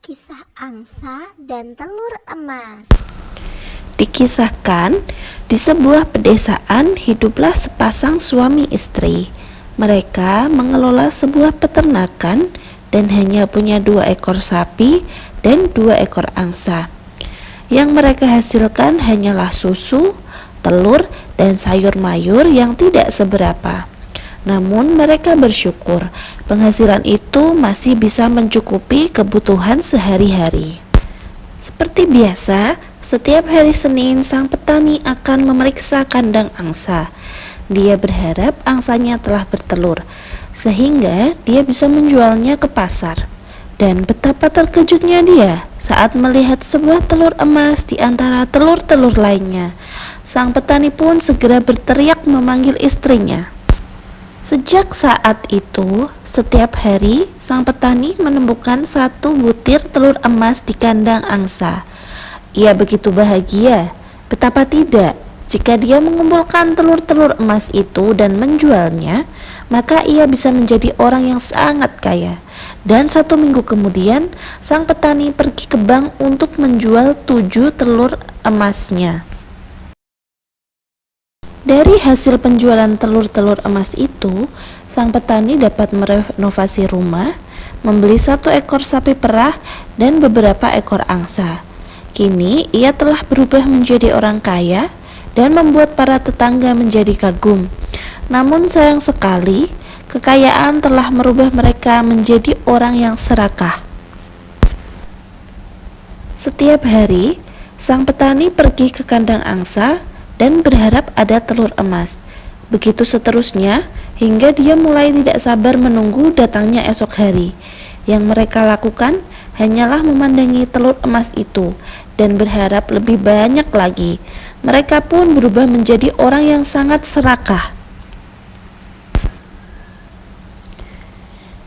Kisah angsa dan telur emas. Dikisahkan, di sebuah pedesaan hiduplah sepasang suami istri. Mereka mengelola sebuah peternakan dan hanya punya 2 ekor sapi dan 2 ekor angsa. Yang mereka hasilkan hanyalah susu, telur, dan sayur mayur yang tidak seberapa. Namun mereka bersyukur penghasilan itu masih bisa mencukupi kebutuhan sehari-hari. Seperti biasa, setiap hari Senin sang petani akan memeriksa kandang angsa. Dia berharap angsanya telah bertelur, sehingga dia bisa menjualnya ke pasar. Dan betapa terkejutnya dia saat melihat sebuah telur emas di antara telur-telur lainnya. Sang petani pun segera berteriak memanggil istrinya. Sejak saat itu, setiap hari sang petani menemukan 1 butir telur emas di kandang angsa. Ia begitu bahagia, betapa tidak, jika dia mengumpulkan telur-telur emas itu dan menjualnya, maka ia bisa menjadi orang yang sangat kaya. Dan 1 minggu kemudian, sang petani pergi ke bank untuk menjual 7 telur emasnya. Dari hasil penjualan telur-telur emas itu, sang petani dapat merenovasi rumah, membeli 1 ekor sapi perah dan beberapa ekor angsa. Kini ia telah berubah menjadi orang kaya dan membuat para tetangga menjadi kagum. Namun sayang sekali, kekayaan telah merubah mereka menjadi orang yang serakah. Setiap hari, sang petani pergi ke kandang angsa dan berharap ada telur emas. Begitu seterusnya, hingga dia mulai tidak sabar menunggu datangnya esok hari. Yang mereka lakukan hanyalah memandangi telur emas itu dan berharap lebih banyak lagi. Mereka pun berubah menjadi orang yang sangat serakah.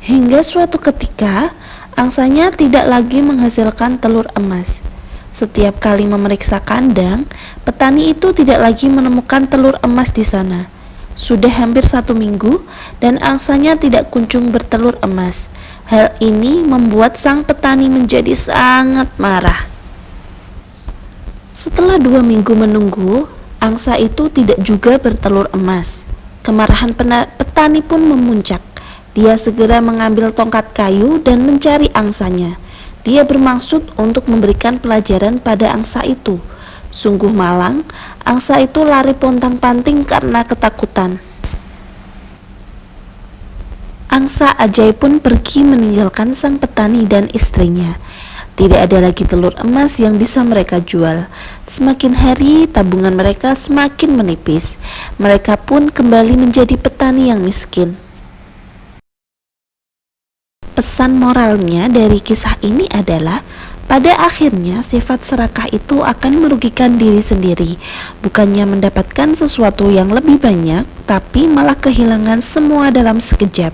Hingga suatu ketika, angsanya tidak lagi menghasilkan telur emas. Setiap kali memeriksa kandang, petani itu tidak lagi menemukan telur emas di sana. Sudah hampir 1 minggu dan angsanya tidak kunjung bertelur emas. Hal ini membuat sang petani menjadi sangat marah. Setelah 2 minggu menunggu, angsa itu tidak juga bertelur emas. Kemarahan petani pun memuncak. Dia segera mengambil tongkat kayu dan mencari angsanya. Dia bermaksud untuk memberikan pelajaran pada angsa itu. Sungguh malang, angsa itu lari pontang-panting karena ketakutan. Angsa ajaib pun pergi meninggalkan sang petani dan istrinya. Tidak ada lagi telur emas yang bisa mereka jual. Semakin hari, tabungan mereka semakin menipis. Mereka pun kembali menjadi petani yang miskin. Pesan moralnya dari kisah ini adalah, pada akhirnya sifat serakah itu akan merugikan diri sendiri, bukannya mendapatkan sesuatu yang lebih banyak, tapi malah kehilangan semua dalam sekejap.